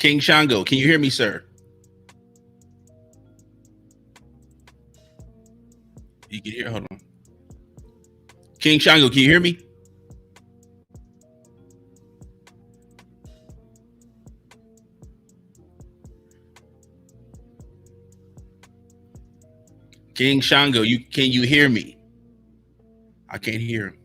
King Shango, can you hear me, sir? You can hear, hold on. King Shango, can you hear me? King Shango, can you hear me? I can't hear him.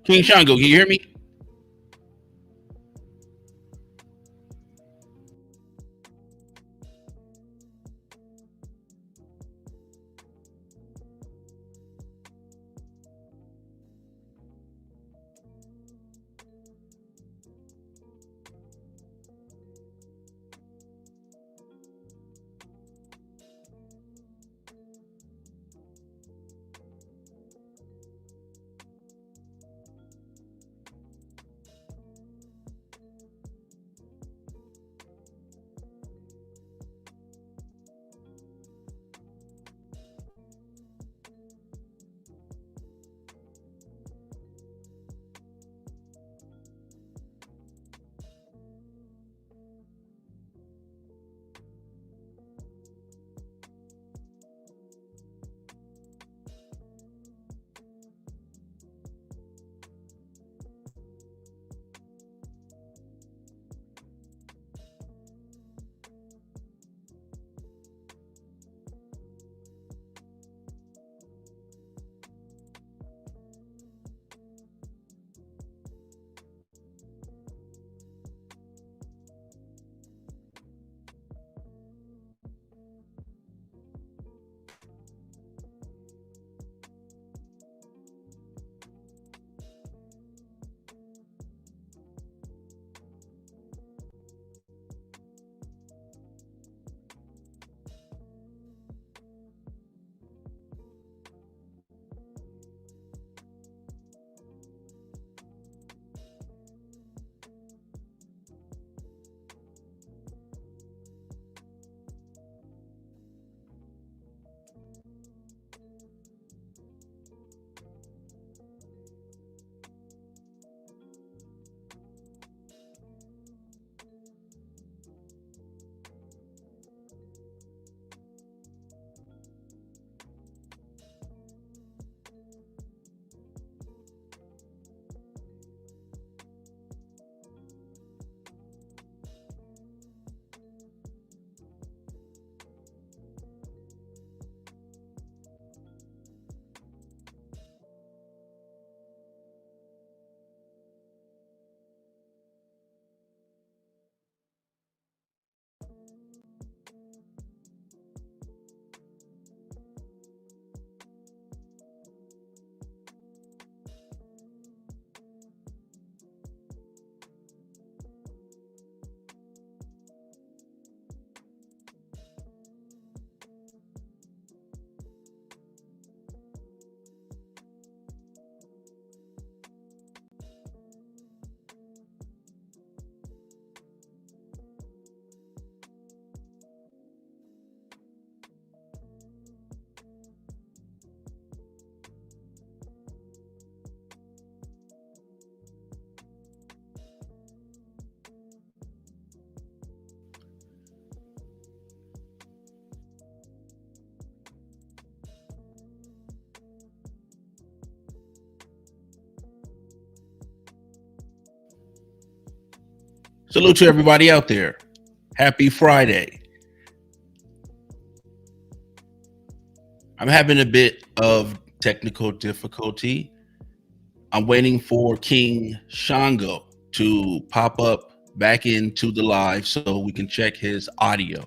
King Shango, can you hear me? Salute to everybody out there. Happy Friday. I'm having a bit of technical difficulty. I'm waiting for King Shango to pop up back into the live so we can check his audio.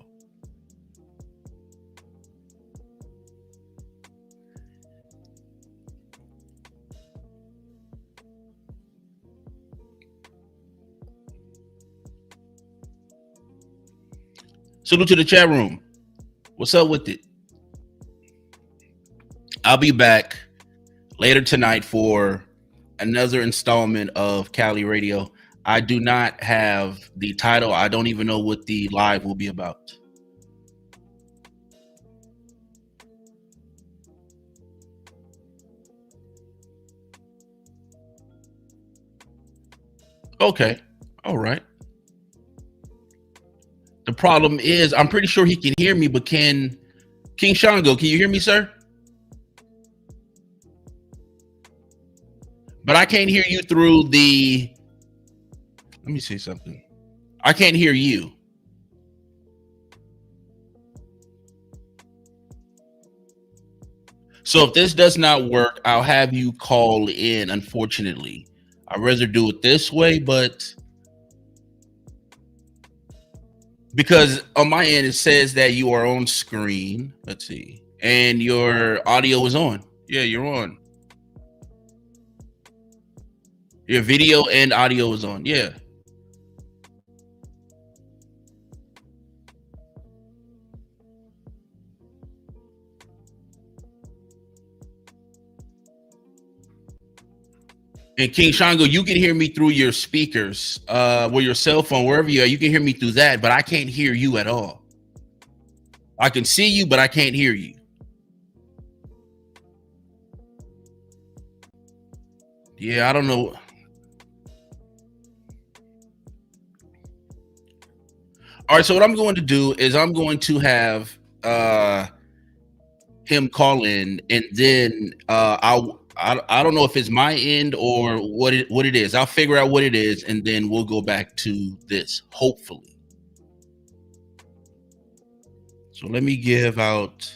Salute to the chat room. What's up with it? I'll be back later tonight for another installment of Cali Radio. I do not have the title. I don't even know what the live will be about. Okay. All right. The problem is, I'm pretty sure he can hear me, but King Shango, can you hear me, sir? But I can't hear you through the, let me see something. I can't hear you. So if this does not work, I'll have you call in, unfortunately. I'd rather do it this way, but because on my end it says that you are on screen. Let's see, and your audio is on. Yeah, you're on. Your video and audio is on. Yeah. And King Shango, you can hear me through your speakers, with your cell phone, wherever you are. You can hear me through that, but I can't hear you at all. I can see you, but I can't hear you. Yeah, I don't know. All right, so what I'm going to do is I'm going to have him call in, and then I don't know if it's my end or what it is. I'll figure out what it is, and then we'll go back to this, hopefully. So let me give out.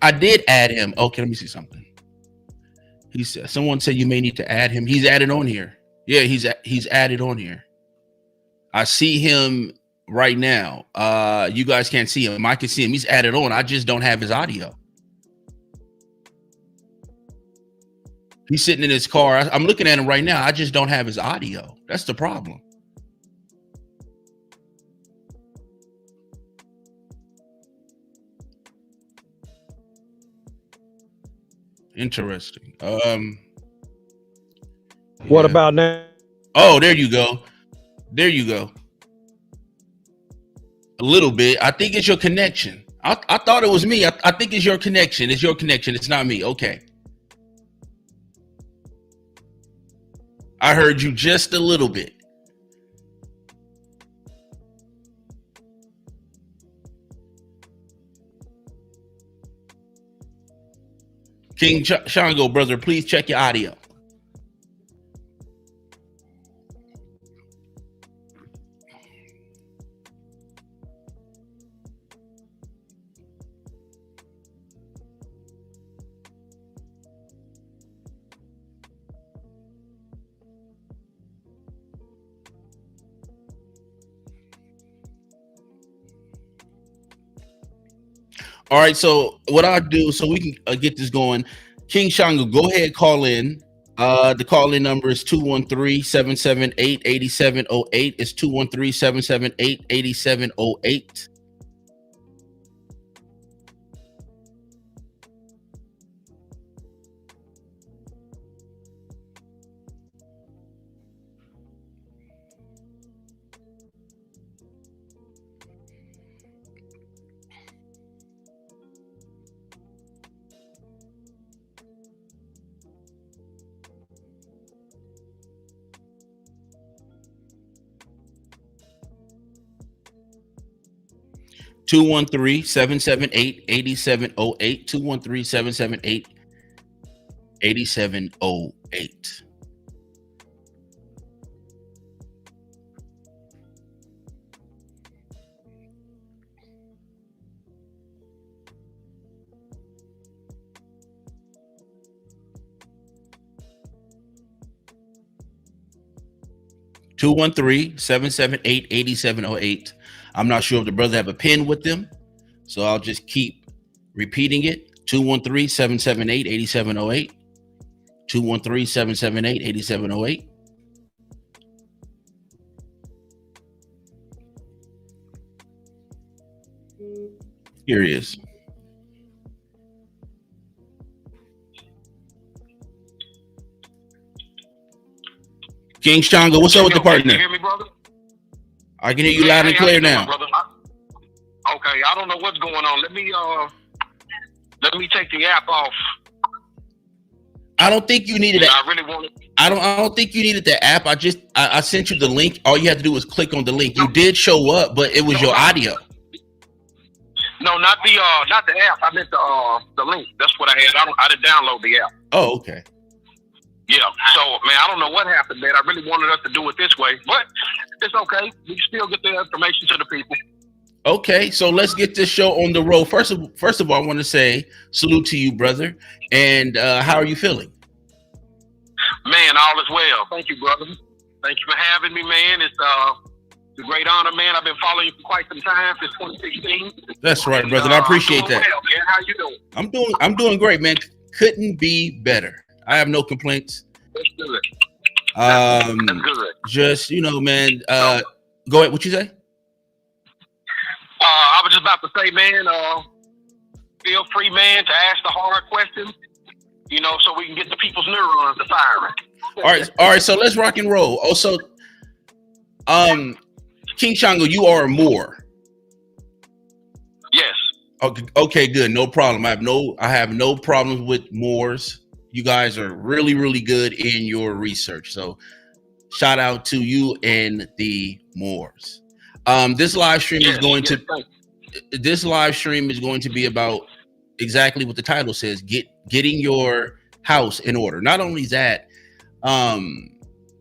I did add him. Okay, let me see something. He said someone said you may need to add him. He's added on here. Yeah, he's added on here. I see him right now. You guys can't see him. I can see him. He's added on. I just don't have his audio. He's sitting in his car. I'm looking at him right now. I just don't have his audio. That's the problem. Interesting. What about now? Oh, there you go. There you go. A little bit. I think it's your connection. I thought it was me. I think it's your connection. It's your connection. It's not me. Okay. I heard you just a little bit. King Shango, brother, please check your audio. All right, so what I'll do so we can get this going, King Shango, go ahead, call in. The call-in number is 213-778-8708. It's 213-778-8708. Two 213-778-8708. 213-778-8708. Two 213-778-8708. I'm not sure if the brother have a pen with them, so I'll just keep repeating it. 213-778-8708. 213-778-8708. Here he is. King Shango, what's up with the partner? Can you hear me, brother? I can hear you loud and clear now. Okay, I don't know what's going on. Let me take the app off. I don't think you needed it. I really want it. I don't think you needed the app. I sent you the link. All you had to do was click on the link. You did show up, but it was your audio. No, not the app. I meant the link. That's what I had. I didn't download the app. Oh, okay. Yeah. So, man, I don't know what happened, man. I really wanted us to do it this way, but okay. We can still get the information to the people. Okay, so let's get this show on the road. First of all, I want to say salute to you, brother. And how are you feeling? Man, all is well. Thank you, brother. Thank you for having me, man. It's a great honor, man. I've been following you for quite some time since 2016. That's right, brother. And I appreciate that. Well, man. How you doing? I'm doing great, man. Couldn't be better. I have no complaints. That's good. That's good. Just, man, go ahead. What you say? I was just about to say, man, feel free, man, to ask the hard questions, so we can get the people's neurons to firing. All right. So let's rock and roll. Also, King Shango, you are a Moor. Yes. Okay, good. No problem. I have no problems with Moors. You guys are really, really good in your research. So shout out to you and the Moors. This live stream is going to be about exactly what the title says, getting your house in order. Not only that,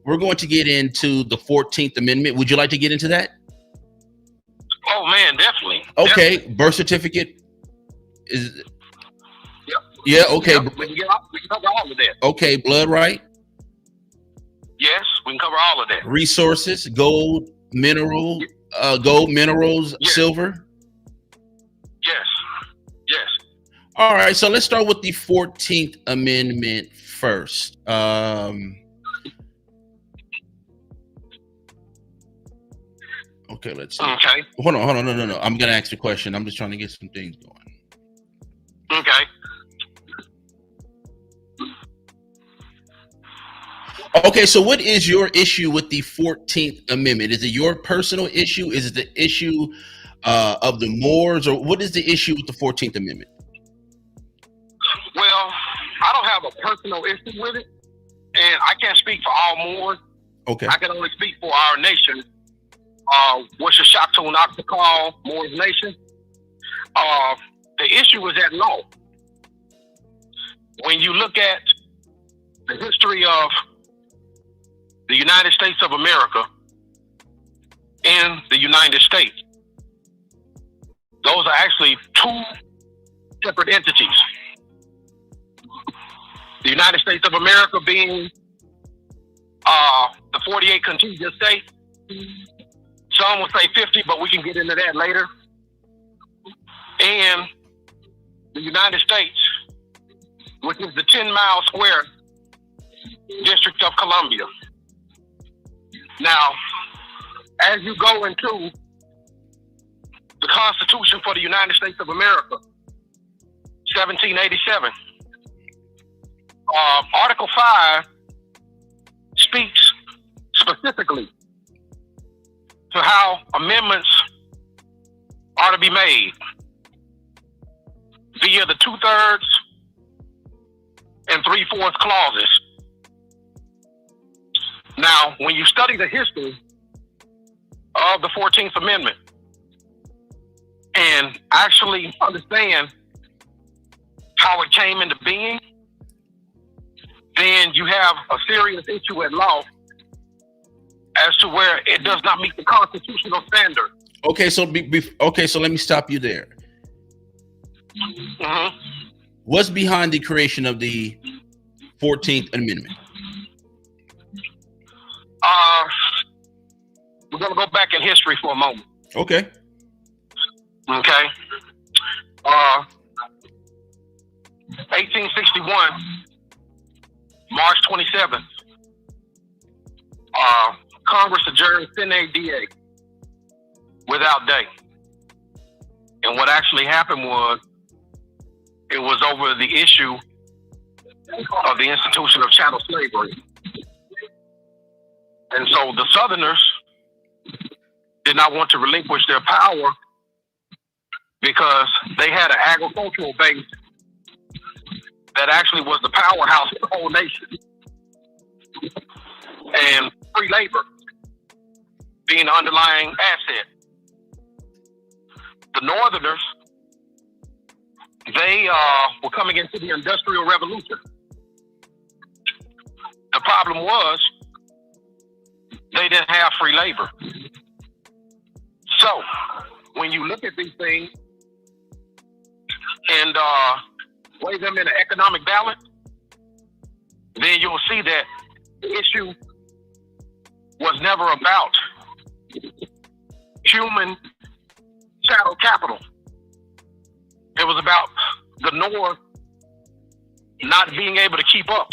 we're going to get into the 14th Amendment. Would you like to get into that? Oh man, definitely. Okay, definitely. Birth certificate is. Yep. Yeah. Okay. Yep. We can cover all of that. Okay, blood right. Yes, we can cover all of that. Resources, gold, minerals, Yes. silver. Yes. All right, so let's start with the 14th Amendment first. Okay, let's see. Okay. Hold on. No. I'm gonna ask the question. I'm just trying to get some things going. Okay. Okay, so what is your issue with the 14th Amendment? Is it your personal issue? Is it the issue of the Moors, or what is the issue with the 14th Amendment? Well, I don't have a personal issue with it, and I can't speak for all Moors. Okay. I can only speak for our nation. Uaxashaktun, Pakal, Moors Nation. The issue is that law. When you look at the history of the United States of America and the United States, those are actually two separate entities. The United States of America being the 48 contiguous states. Some will say 50, but we can get into that later. And the United States, which is the 10-mile square District of Columbia. Now, as you go into the Constitution for the United States of America, 1787, Article 5 speaks specifically to how amendments are to be made via the 2/3 and 3/4 clauses. Now, when you study the history of the 14th Amendment and actually understand how it came into being, then you have a serious issue at law as to where it does not meet the constitutional standard. Okay, so so let me stop you there. Mm-hmm. What's behind the creation of the 14th Amendment? We're going to go back in history for a moment. Okay. Okay. 1861, March 27th, Congress adjourned sine die, without day. And what actually happened was, it was over the issue of the institution of chattel slavery. And so the Southerners did not want to relinquish their power because they had an agricultural base that actually was the powerhouse of the whole nation. And free labor being the underlying asset. The Northerners, they were coming into the Industrial Revolution. The problem was they didn't have free labor. So when you look at these things and weigh them in an economic balance, then you'll see that the issue was never about human chattel capital. It was about the North not being able to keep up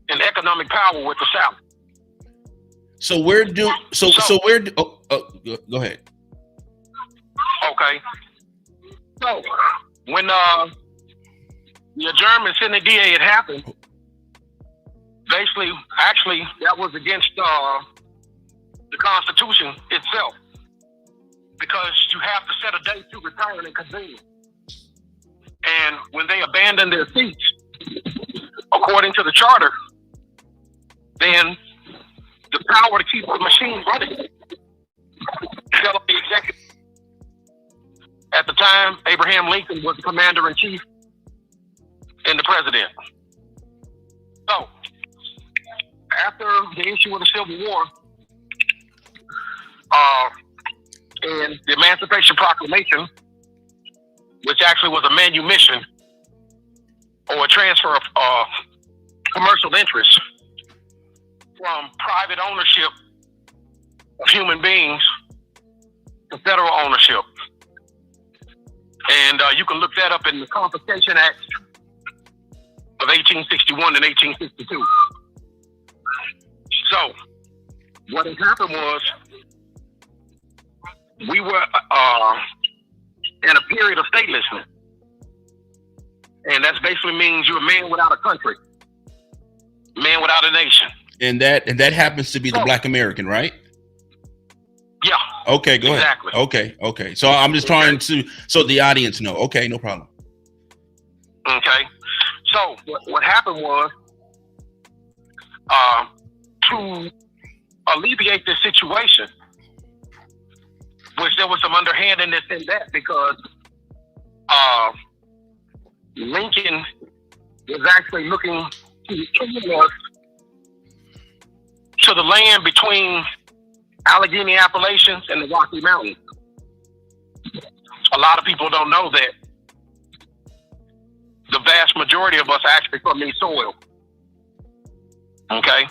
in economic power with the South. So go ahead. Okay. So when the adjournment Senate DA had happened, actually that was against the Constitution itself, because you have to set a date to return and convene. And when they abandoned their seats, according to the charter, then the power to keep the machine running fell on the executive. At the time, Abraham Lincoln was the commander-in-chief and the president. So, after the issue of the Civil War and the Emancipation Proclamation, which actually was a manumission or a transfer of commercial interests from private ownership of human beings to federal ownership. And you can look that up in the Confiscation Act of 1861 and 1862. So, what had happened was we were in a period of statelessness. And that basically means you're a man without a country, man without a nation. And that happens to be the Black American, right? Yeah. Okay, go exactly. ahead. Okay. So I'm just trying to, so the audience know. Okay, no problem. Okay. So what happened was, to alleviate this situation, which there was some underhandedness in that, because Lincoln was actually looking to us to the land between Allegheny Appalachians and the Rocky Mountains. A lot of people don't know that the vast majority of us are actually from these soil. Okay?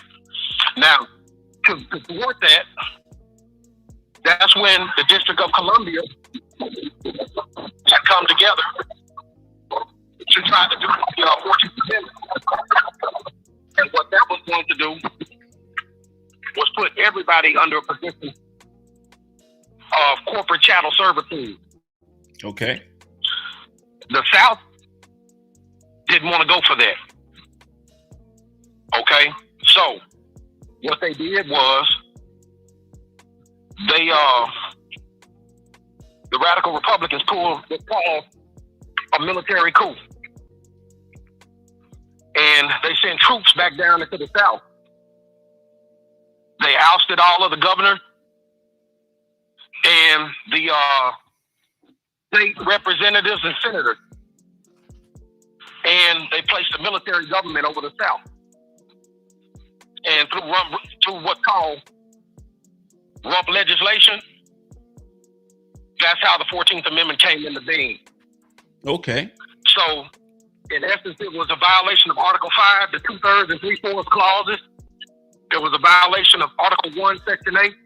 Now, to thwart that, that's when the District of Columbia had come together to try to do the 14th Amendment. And what that was going to do was put everybody under a position of corporate chattel servitude. Okay. The South didn't want to go for that. Okay? So, what they did was, the radical Republicans pulled what's called a military coup. And they sent troops back down into the South. They ousted all of the governors and the state representatives and senators. And they placed a military government over the South. And through what's called rump legislation, that's how the 14th Amendment came into being. Okay. So, in essence, it was a violation of Article 5, the 2/3 and 3/4 clauses. It was a violation of Article 1, Section 8.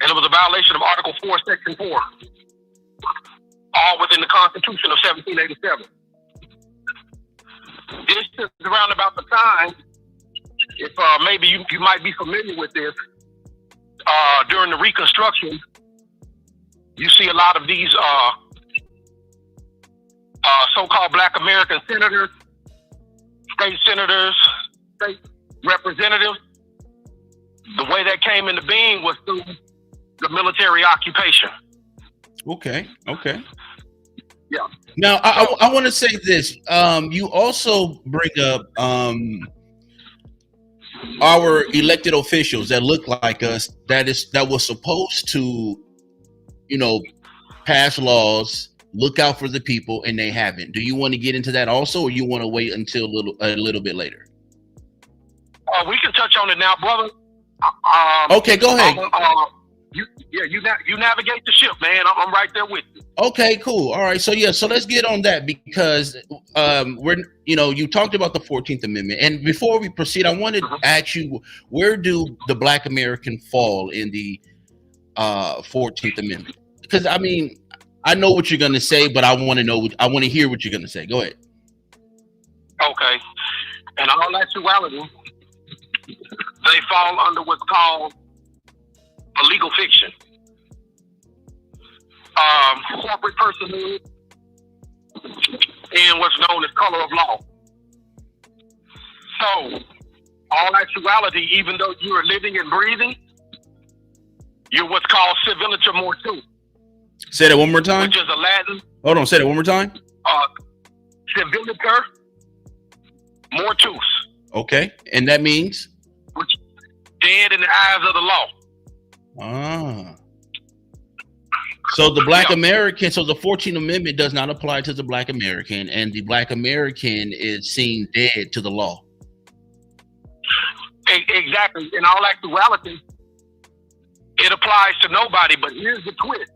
And it was a violation of Article 4, Section 4. All within the Constitution of 1787. This is around about the time, if maybe you might be familiar with this, during the Reconstruction, you see a lot of these so-called Black American senators, state representatives. The way that came into being was through the military occupation. Okay. Yeah. Now, I want to say this. You also bring up our elected officials that look like us, that was supposed to, pass laws, look out for the people, and they haven't. Do you want to get into that also, or you want to wait until a little bit later? We can touch on it now, brother. Okay, go ahead. You navigate the ship, man. I'm right there with you. Okay, cool. All right. So let's get on that because you talked about the 14th Amendment. And before we proceed, I wanted to ask you, where do the Black American fall in the 14th Amendment? Because I mean, I know what you're gonna say, but I want to hear what you're gonna say. Go ahead. Okay. In all actuality, they fall under what's called a legal fiction. Corporate personhood and what's known as color of law. So, all actuality, even though you are living and breathing, you're what's called civiliter mortu. Say that one more time. Which is a Latin. Hold on, say that one more time. Civiliter mortus. Okay, and that means? Which dead in the eyes of the law. Ah. So the Black American, so the 14th Amendment does not apply to the Black American, and the Black American is seen dead to the law. Exactly. In all actuality, it applies to nobody, but here's the twist.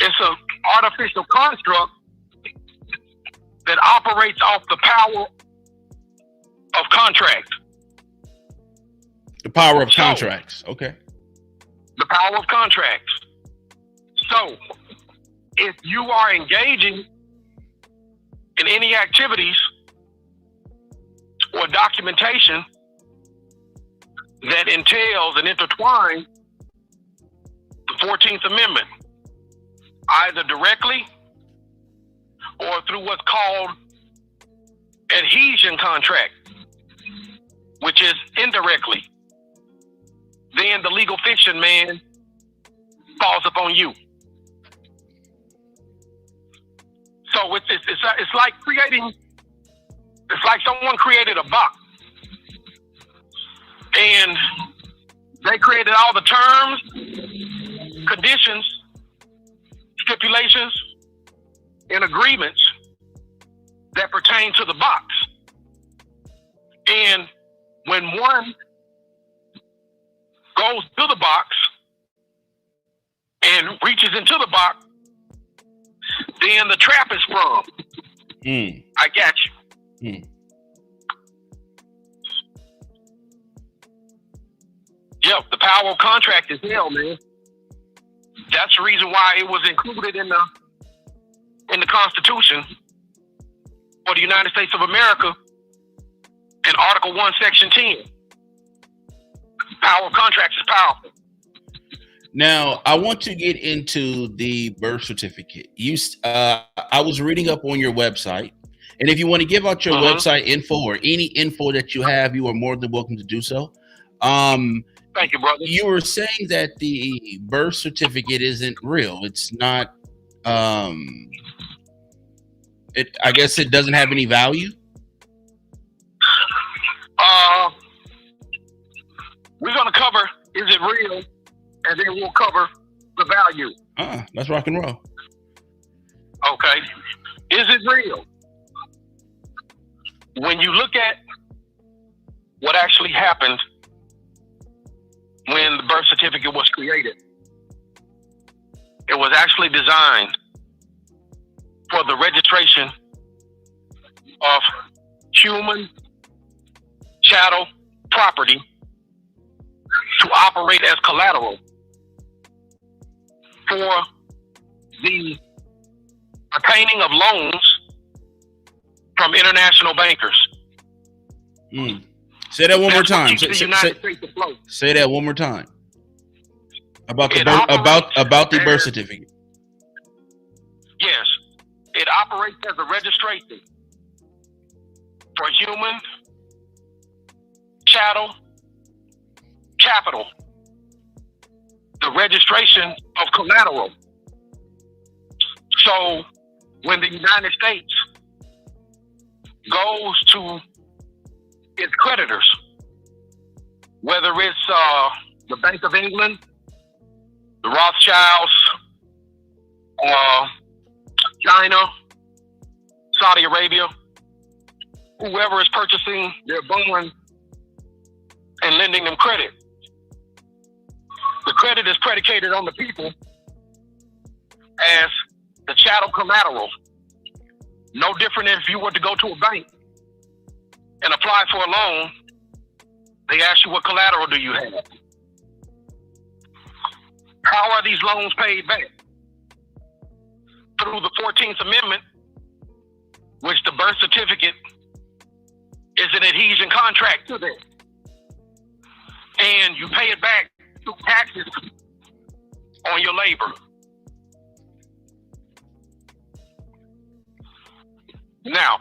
It's an artificial construct that operates off the power of contract. The power of contracts. Okay. The power of contracts. So, if you are engaging in any activities or documentation that entails and intertwines the 14th Amendment, either directly or through what's called adhesion contract, which is indirectly, then the legal fiction, man, falls upon you. So it's like someone created a box, and they created all the terms, conditions, stipulations, and agreements that pertain to the box. And when one goes to the box and reaches into the box, then the trap is sprung. I got you. Yep, the power of contract is hell, man. That's the reason why it was included in the Constitution for the United States of America in Article 1, Section 10. Power of contracts is powerful. Now, I want to get into the birth certificate. I was reading up on your website, and if you want to give out your website info or any info that you have, you are more than welcome to do so. Thank you, brother. You were saying that the birth certificate isn't real. It's not. I guess it doesn't have any value. We're gonna cover is it real, and then we'll cover the value. Let's rock and roll. Okay. Is it real? When you look at what actually happened when the birth certificate was created, it was actually designed for the registration of human chattel property to operate as collateral for the obtaining of loans from international bankers. Say that one more time. Say that one more time. About the birth certificate. Yes, it operates as a registration for human chattel capital, the registration of collateral. So when the United States goes to its creditors, whether it's the Bank of England, the Rothschilds, China, Saudi Arabia, whoever is purchasing their bonds and lending them credit, The credit is predicated on the people as the chattel collateral. No different than if you were to go to a bank and apply for a loan, they ask you what collateral do you have. How are these loans paid back? Through the 14th Amendment, which the birth certificate is an adhesion contract to that. And you pay it back through taxes on your labor. Now,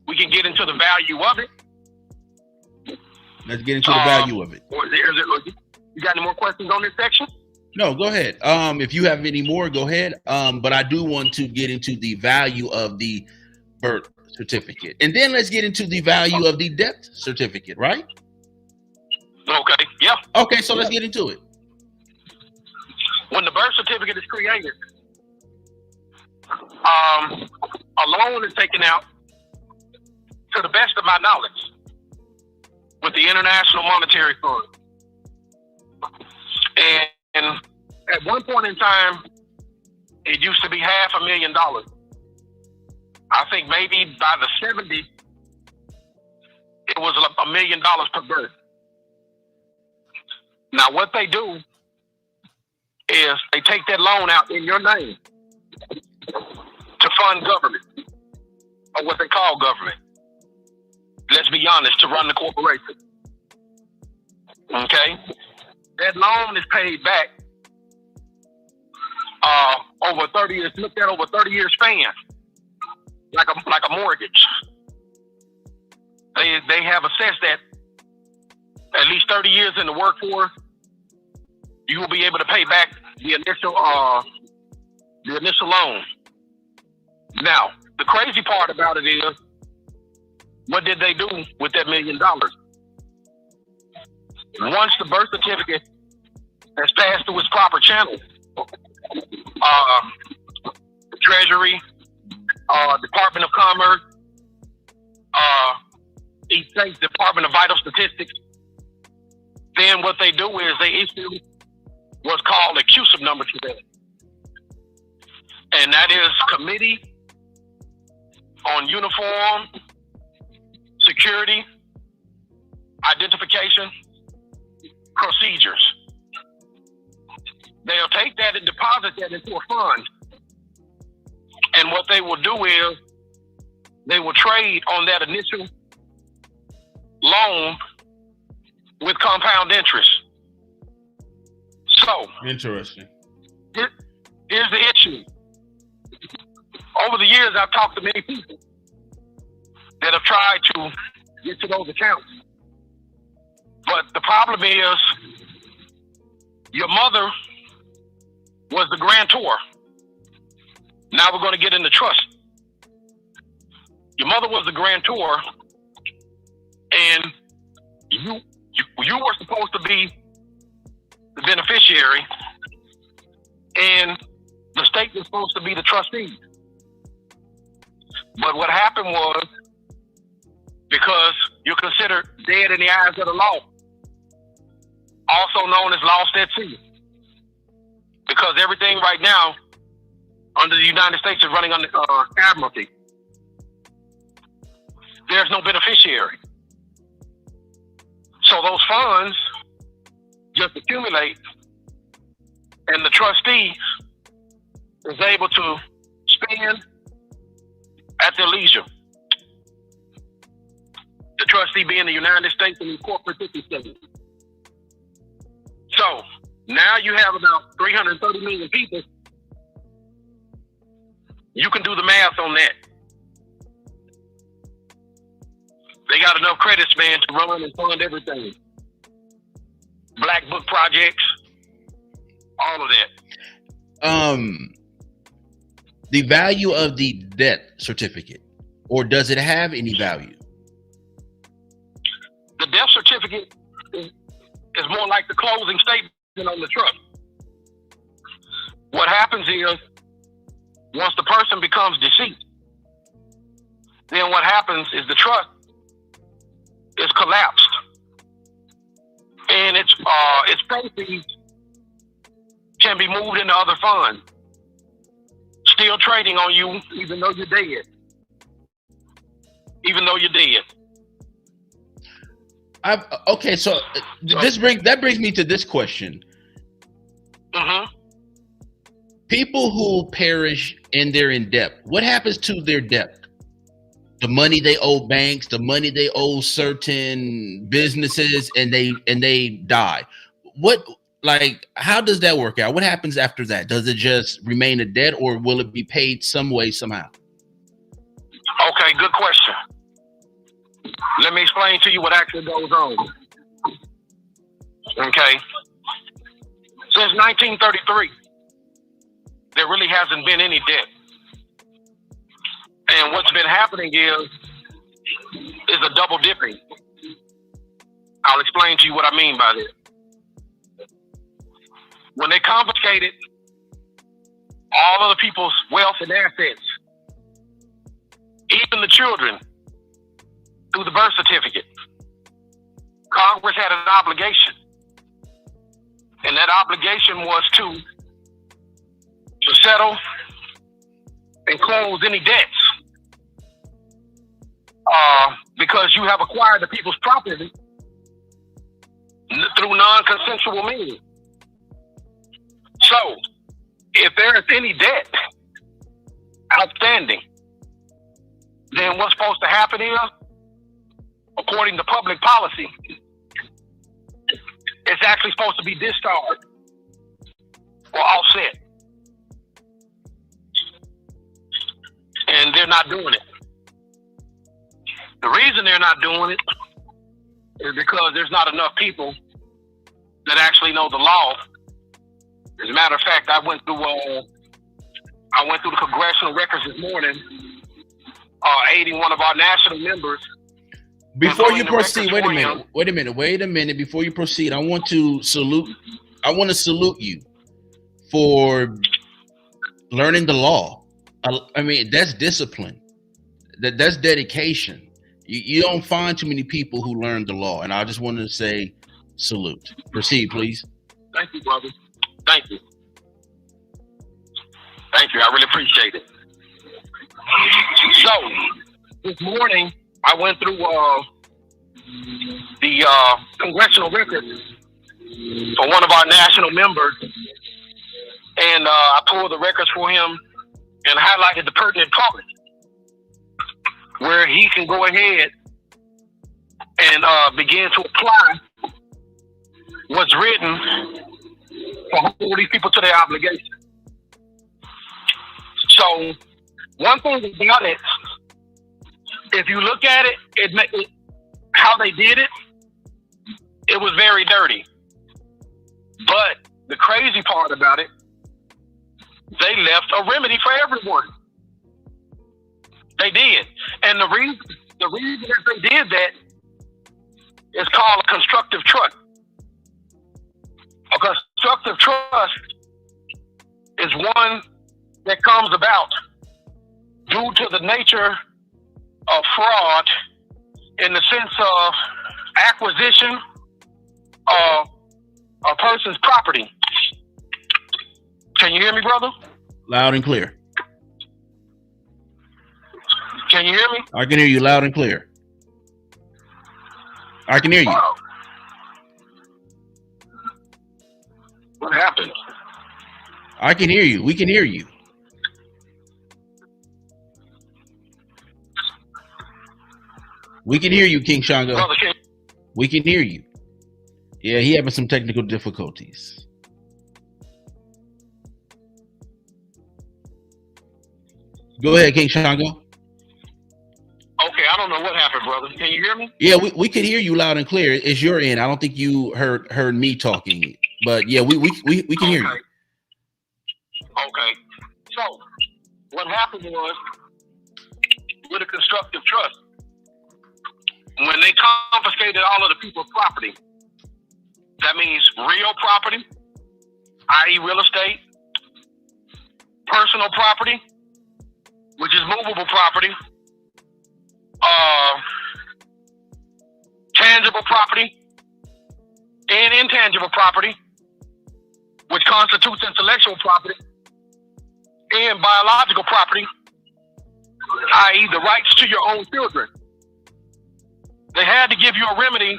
we can get into the value of it. Let's get into the value of it. You got any more questions on this section? No, go ahead. If you have any more, go ahead. But I do want to get into the value of the birth certificate. And then let's get into the value of the death certificate, right? Okay, yeah. Okay, so let's get into it. When the birth certificate is created, a loan is taken out, to the best of my knowledge, with the International Monetary Fund. And at one point in time, it used to be $500,000. I think maybe by the 70s, it was $1 million per birth. Now, what they do is they take that loan out in your name to fund government, or what they call government. Let's be honest, to run the corporation. Okay? That loan is paid back over 30 years, looked at over 30 years span, like a mortgage. They have assessed that at least 30 years in the workforce, you will be able to pay back the initial loan. Now, the crazy part about it is, what did they do with that $1 million? Once the birth certificate has passed through its proper channel, Treasury, Department of Commerce, each state's Department of Vital Statistics, then what they do is they issue what's called a CUSIP number to them. And that is Committee on Uniform Security Identification Procedures. They'll take that and deposit that into a fund. And what they will do is they will trade on that initial loan with compound interest. So, interesting. Here's the issue. Over the years, I've talked to many people that have tried to get to those accounts. But the problem is, your mother was the grantor. Now we're going to get into trust. Your mother was the grantor, and you were supposed to be the beneficiary, and the state was supposed to be the trustee. But what happened was, because you're considered dead in the eyes of the law, also known as lost at sea, because everything right now under the United States is running under admiralty. There's no beneficiary. So those funds just accumulate, and the trustee is able to spend at their leisure. The trustee being the United States and the corporate 50 states. So now you have about 330 million people. You can do the math on that. They got enough credits, man, to run and fund everything. Black book projects, all of that. The value of the death certificate, or does it have any value? The death certificate is more like the closing statement on the trust. What happens is, once the person becomes deceased, then what happens is the trust is collapsed, and it's proceeds can be moved into other funds, still trading on you even though you're dead. Even though you're dead. Okay, so that brings me to this question. Mm-hmm. People who perish and they're in debt, what happens to their debt? The money they owe banks, the money they owe certain businesses, and they die. How does that work out? What happens after that? Does it just remain a debt, or will it be paid some way, somehow? Okay, good question. Let me explain to you what actually goes on. Okay. Since 1933, there really hasn't been any debt. And what's been happening is a double dipping. I'll explain to you what I mean by this. When they confiscated all of the people's wealth and assets, even the children, through the birth certificate, Congress had an obligation. And that obligation was to settle and close any debts. Because you have acquired the people's property through non-consensual means. So, if there is any debt outstanding, then what's supposed to happen is, according to public policy, it's actually supposed to be discharged or offset. And they're not doing it. The reason they're not doing it is because there's not enough people that actually know the law. As a matter of fact, I went through the congressional records this morning, aiding one of our national members. Before you proceed, wait a minute. Before you proceed, I want to salute you for learning the law. I mean, that's discipline. That's dedication. You don't find too many people who learn the law, and I just wanted to say salute. Proceed, please. Thank you, brother. Thank you. Thank you. I really appreciate it. So, this morning, I went through the congressional records for one of our national members, and I pulled the records for him and highlighted the pertinent parts where he can go ahead and begin to apply what's written to hold these people to their obligation. So, one thing about it, if you look at it, how they did it, it was very dirty. But the crazy part about it, they left a remedy for everyone. They did. And the reason that they did that is called a constructive trust. A constructive trust is one that comes about due to the nature of fraud in the sense of acquisition of a person's property. Can you hear me, brother? Loud and clear. Can you hear me? I can hear you loud and clear. I can hear you. What happened? I can hear you. We can hear you. We can hear you, King Shango. Brother, we can hear you. Yeah, he having some technical difficulties. Go ahead, King Shango. Okay, I don't know what happened, brother. Can you hear me? Yeah, we can hear you loud and clear. It's your end. I don't think you heard me talking, but yeah, we can hear you. Okay. So what happened was with a constructive trust, when they confiscated all of the people's property, that means real property, i.e. real estate, personal property, which is movable property, tangible property, and intangible property, which constitutes intellectual property, and biological property, i.e. the rights to your own children. They had to give you a remedy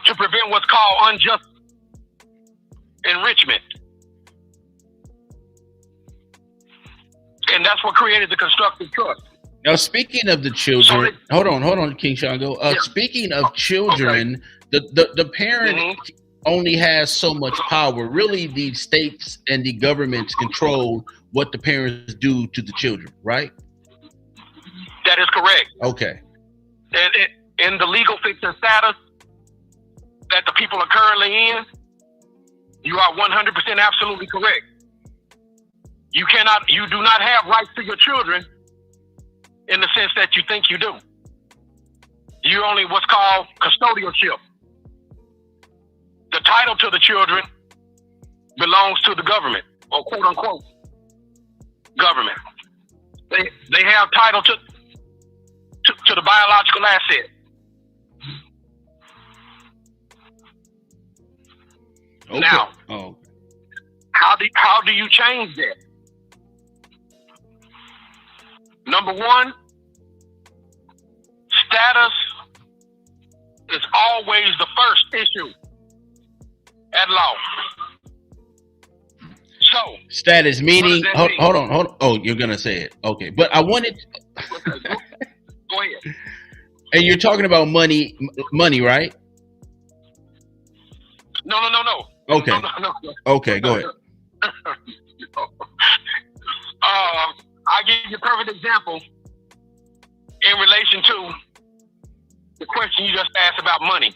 to prevent what's called unjust enrichment. And that's what created the constructive trust. Now, speaking of the children, hold on, King Shango. Yeah. Speaking of children, the parent only has so much power. Really, the states and the governments control what the parents do to the children, right? That is correct. Okay. And in the legal fiction status that the people are currently in, you are 100% absolutely correct. You do not have rights to your children in the sense that you think you do. You're only what's called custodialship. The title to the children belongs to the government, or quote unquote government. They have title to the biological asset. Okay. Now, how do you change that? Number one, status is always the first issue at law. So, status meaning, hold on. Oh, you're gonna say it. Okay, but I wanted. Go ahead. And you're talking about money, right? No. Okay. No. Okay, go ahead. I'll give you a perfect example in relation to the question you just asked about money.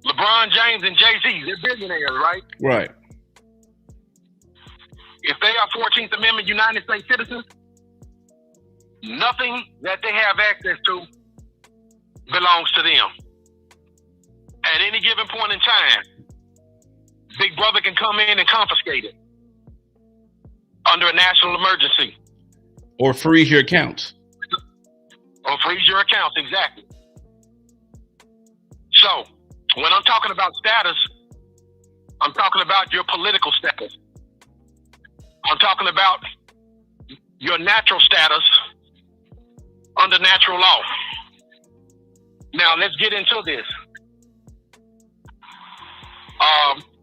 LeBron James and Jay-Z, they're billionaires, right? Right. If they are 14th Amendment United States citizens, nothing that they have access to belongs to them. At any given point in time, Big Brother can come in and confiscate it under a national emergency. Or freeze your accounts. Or freeze your accounts, exactly. So, when I'm talking about status, I'm talking about your political status. I'm talking about your natural status under natural law. Now, let's get into this.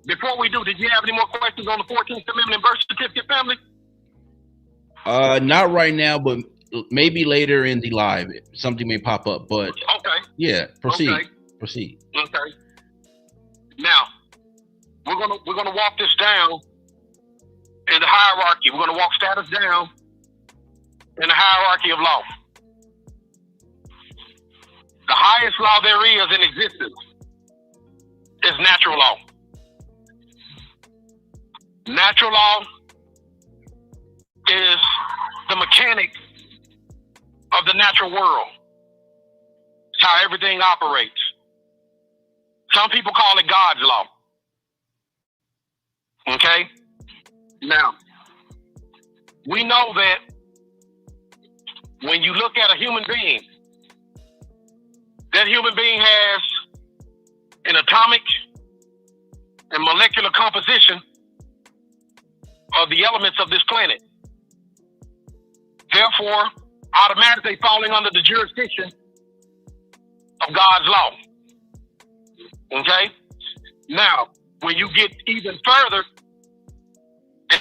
Before we do, did you have any more questions on the 14th Amendment and birth certificate, family? Not right now, but maybe later in the live, something may pop up. But okay, yeah, proceed. Okay. Proceed. Okay. Now, we're gonna walk this down in the hierarchy. We're gonna walk status down in the hierarchy of law. The highest law there is in existence is natural law. Natural law is the mechanic of the natural world. It's how everything operates. Some people call it God's law. Okay? Now, we know that when you look at a human being, that human being has an atomic and molecular composition of the elements of this planet. Therefore, automatically falling under the jurisdiction of God's law. Okay? Now, when you get even further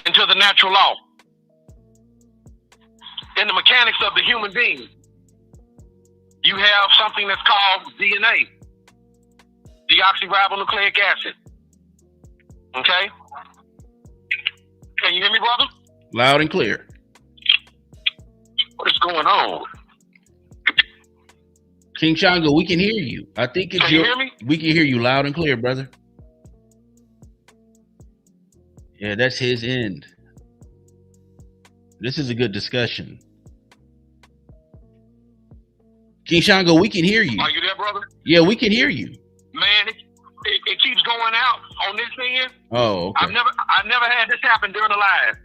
into the natural law, in the mechanics of the human being, you have something that's called DNA, deoxyribonucleic acid. Okay? Can you hear me, brother? Loud and clear. What is going on? King Shango, we can hear you. I think it's Can you hear me? We can hear you loud and clear, brother. Yeah, that's his end. This is a good discussion. King Shango, we can hear you. Are you there, brother? Yeah, we can hear you. Man, it keeps going out on this end. Oh, okay. I've never had this happen during the live.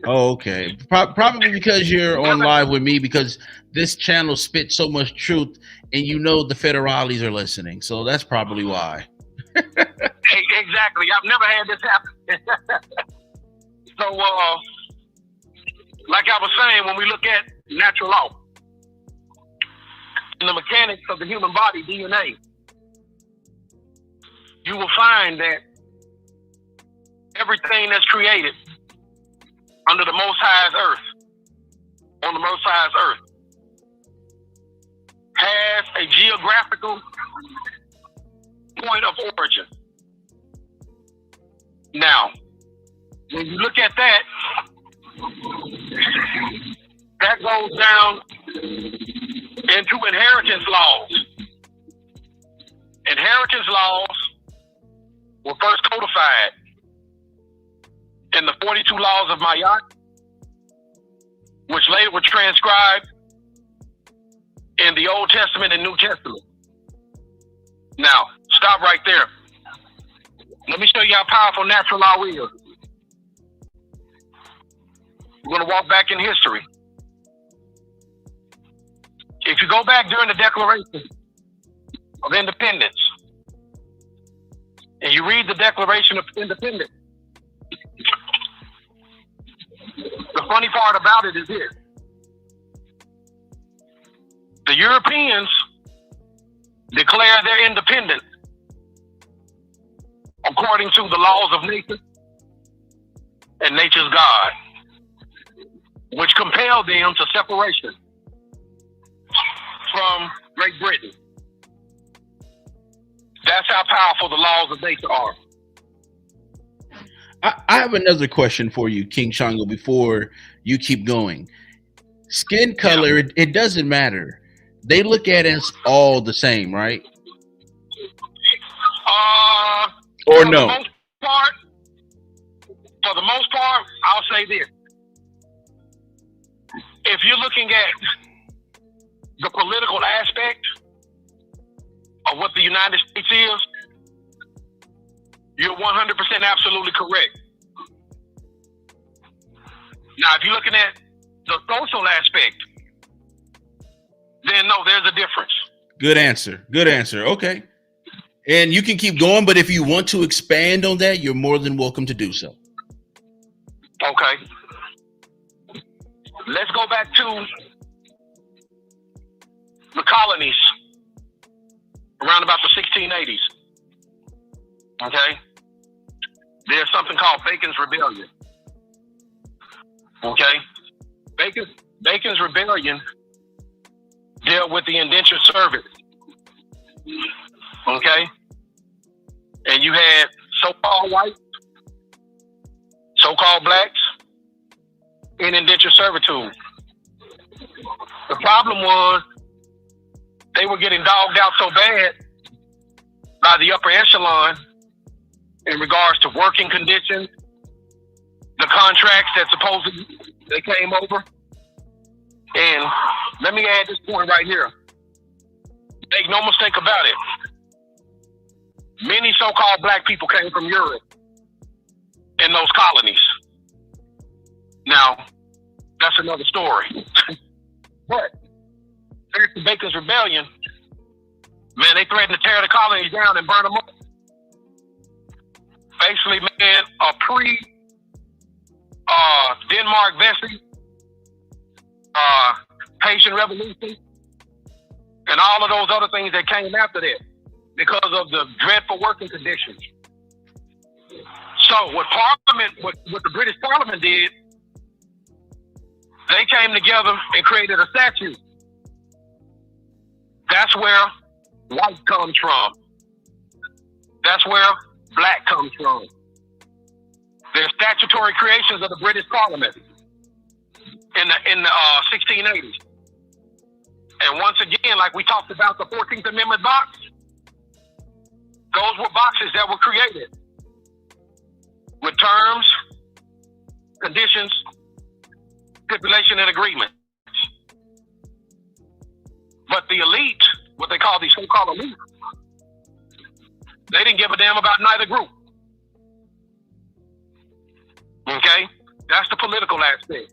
Oh, okay. Probably because you're on live with me, because this channel spits so much truth and you know the federales are listening, so that's probably why. Exactly. I've never had this happen. So, like I was saying, when we look at natural law and the mechanics of the human body, DNA, you will find that everything that's created under the Most High's earth, on the Most High's earth, has a geographical point of origin. Now, when you look at that, that goes down into inheritance laws. Inheritance laws were first codified in the 42 laws of Ma'at, which later were transcribed in the Old Testament and New Testament. Now, stop right there. Let me show you how powerful natural law is. We're going to walk back in history. If you go back during the Declaration of Independence and you read the Declaration of Independence, the funny part about it is this. The Europeans declare their independence according to the laws of nature and nature's God, which compelled them to separation from Great Britain. That's how powerful the laws of nature are. I have another question for you, King Shango, before you keep going. Skin color, it doesn't matter. They look at us all the same, right? Or no? For the most part, I'll say this. If you're looking at the political aspect of what the United States is, you're 100% absolutely correct. Now, if you're looking at the social aspect, then no, there's a difference. Good answer. Good answer. Okay. And you can keep going, but if you want to expand on that, you're more than welcome to do so. Okay. Let's go back to the colonies around about the 1680s. Okay? There's something called Bacon's Rebellion. Okay? Bacon's Rebellion dealt with the indentured servant. Okay? And you had so-called whites, so-called blacks, in indentured servitude. The problem was they were getting dogged out so bad by the upper echelon in regards to working conditions, the contracts that supposedly they came over. And let me add this point right here. Make no mistake about it. Many so-called black people came from Europe in those colonies. Now, that's another story. But after Bacon's Rebellion, man, they threatened to tear the colonies down and burn them up. Basically, man, a Denmark Vesey, Haitian Revolution, and all of those other things that came after that because of the dreadful working conditions. So what the British Parliament did, they came together and created a statute. That's where white comes from. That's where black comes from. They're statutory creations of the British Parliament in the 1680s. And once again, like we talked about the 14th Amendment box, those were boxes that were created with terms, conditions, stipulation, and agreements. But the elite, what they call the so-called elite, they didn't give a damn about neither group. Okay? That's the political aspect.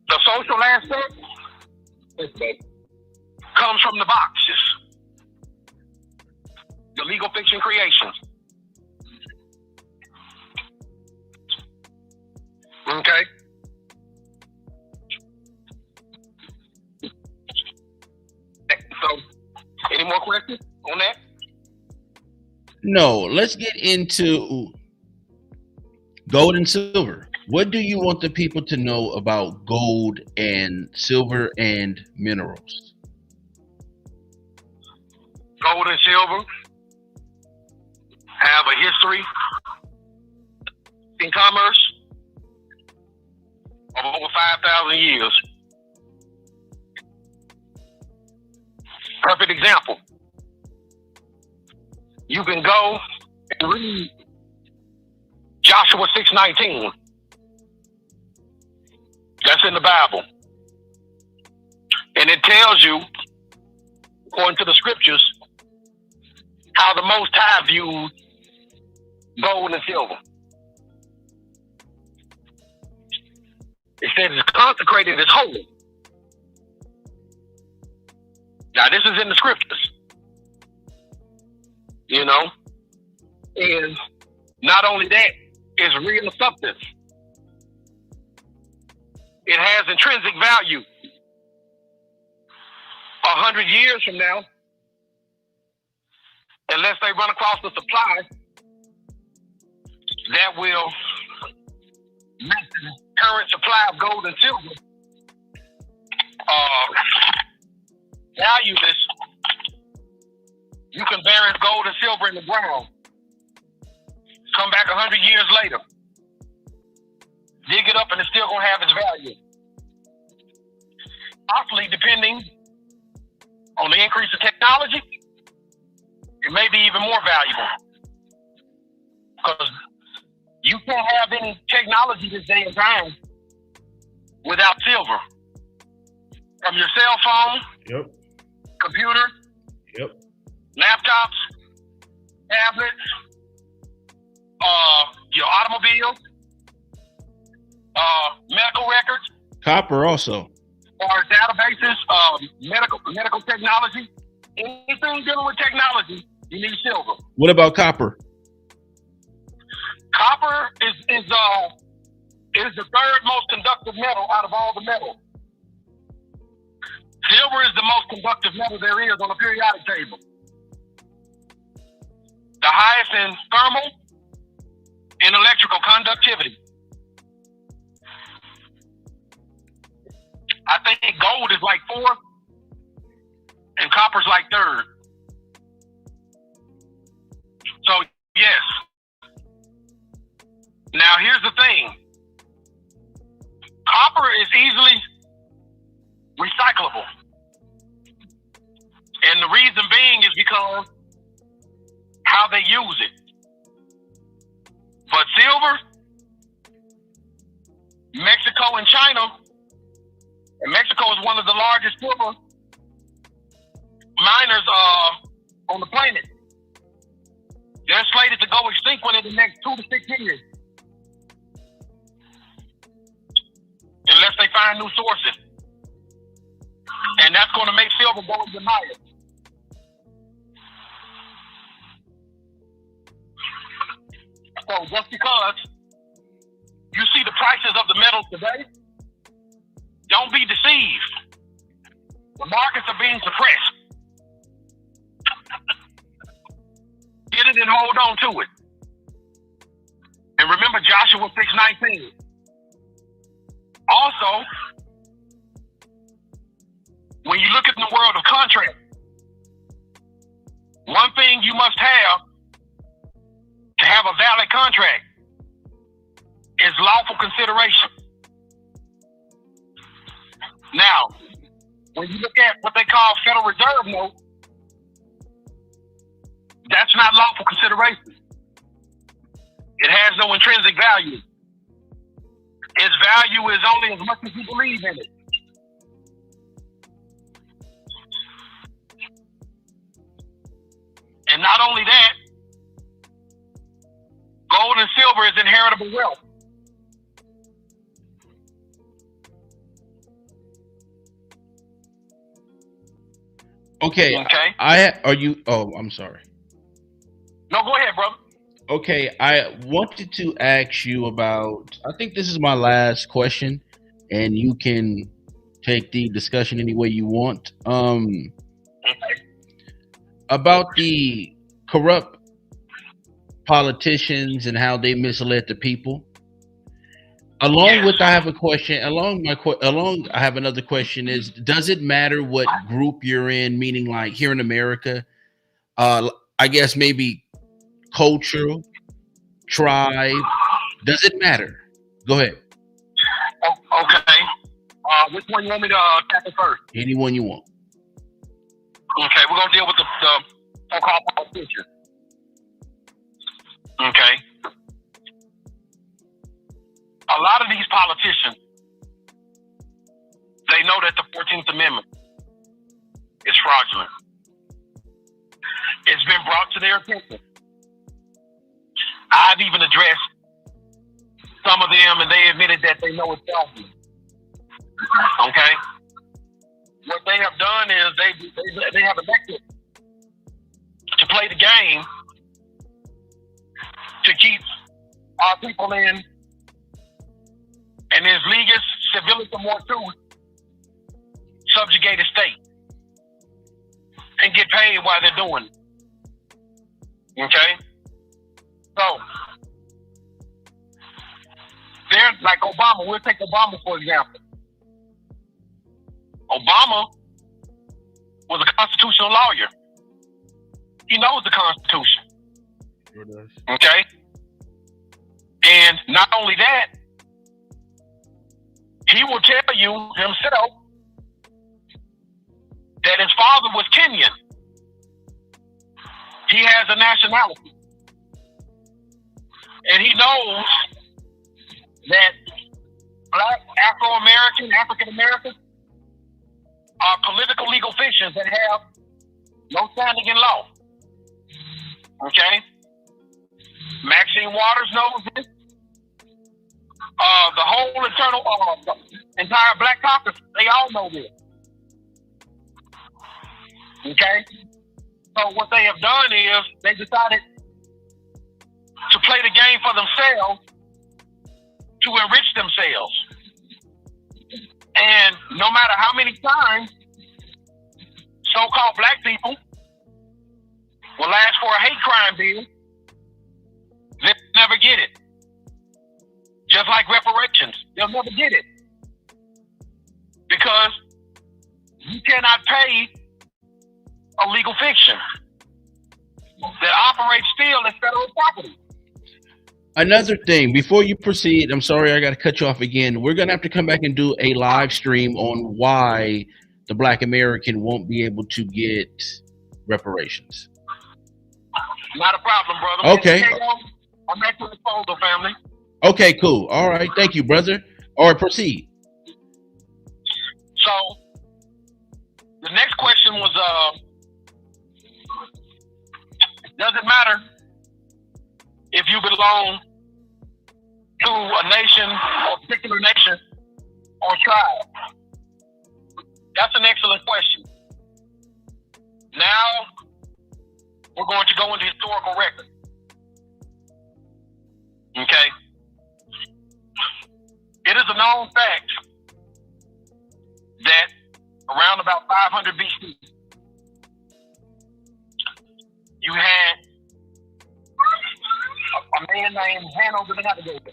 The social aspect, comes from the boxes. The legal fiction creations. Okay. So, any more questions on that? No, let's get into gold and silver. What do you want the people to know about gold and silver and minerals? Gold and silver have a history in commerce of over 5,000 years. Perfect example. You can go and read Joshua 6:19. That's in the Bible. And it tells you, according to the scriptures, how the Most High viewed gold and silver. It says it's consecrated as holy. Now, this is in the scriptures. You know? And not only that, it's real substance. It has intrinsic value. 100 years from now, unless they run across the supply that will make the current supply of gold and silver valueless, you can bury gold and silver in the ground. Come back 100 years later, dig it up, and it's still gonna have its value. Possibly, depending on the increase of technology, it may be even more valuable. Because you can't have any technology this day and time without silver. From your cell phone, Yep. computer, Yep. laptops, tablets, your automobile, medical records, Copper also. or databases, medical technology, anything dealing with technology, you need silver. What about copper? Copper is the third most conductive metal out of all the metals. Silver is the most conductive metal there is on the periodic table. The highest in thermal and electrical conductivity. I think gold is like fourth and copper's like third. So, yes. Now, here's the thing. Copper is easily recyclable. And the reason being is because how they use it. But silver, Mexico and China, and Mexico is one of the largest silver miners on the planet. They're slated to go extinct within the next 2 to 6 years. Unless they find new sources. And that's going to make silver go even higher. So just because you see the prices of the metals today, don't be deceived. The markets are being suppressed. Get it and hold on to it. And remember Joshua 6:19. Also, when you look at the world of contract, one thing you must have to have a valid contract is lawful consideration. Now, when you look at what they call Federal Reserve note, that's not lawful consideration. It has no intrinsic value. Its value is only as much as you believe in it. And not only that, gold and silver is inheritable wealth. Okay. Okay. I'm sorry. No, go ahead, brother. Okay, I wanted to ask you about. I think this is my last question, and you can take the discussion any way you want. About the corrupt politicians and how they misled the people. Along with, I have a question. I have another question. Is does it matter what group you're in? Meaning, like here in America, I guess maybe cultural, tribe. Does it matter? Go ahead. Okay. Which one you want me to tackle first? Anyone you want. Okay, we're gonna deal with the so-called politicians. Okay. A lot of these politicians, they know that the 14th Amendment is fraudulent. It's been brought to their attention. I've even addressed some of them, and they admitted that they know it's fraudulent. Okay? What they have done is they have elected to play the game to keep our people in this legis civilis mortuus subjugated state and get paid while they're doing it. Okay? So, they're like Obama. We'll take Obama, for example. Obama was a constitutional lawyer. He knows the Constitution. Sure does. Okay? And not only that, he will tell you himself that his father was Kenyan. He has a nationality. And he knows that black, Afro-American, African-Americans are political legal fictions that have no standing in law. Okay? Maxine Waters knows this. The whole entire Black Caucus, they all know this. Okay? So what they have done is they decided to play the game for themselves to enrich themselves. And no matter how many times so-called black people will ask for a hate crime bill, they'll never get it. Just like reparations, they'll never get it. Because you cannot pay a legal fiction that operates still as federal property. Another thing, before you proceed, I'm sorry I got to cut you off again. We're going to have to come back and do a live stream on why the Black American won't be able to get reparations. Not a problem, brother. Okay. I'm at your disposal, family. Okay, cool. All right. Thank you, brother. All right, proceed. So, the next question was, does it matter if you belong to a nation or a particular nation or tribe? That's an excellent question. Now, we're going to go into historical record. Okay? It is a known fact that around about 500 BC, you had a man named Hanover the Navigator.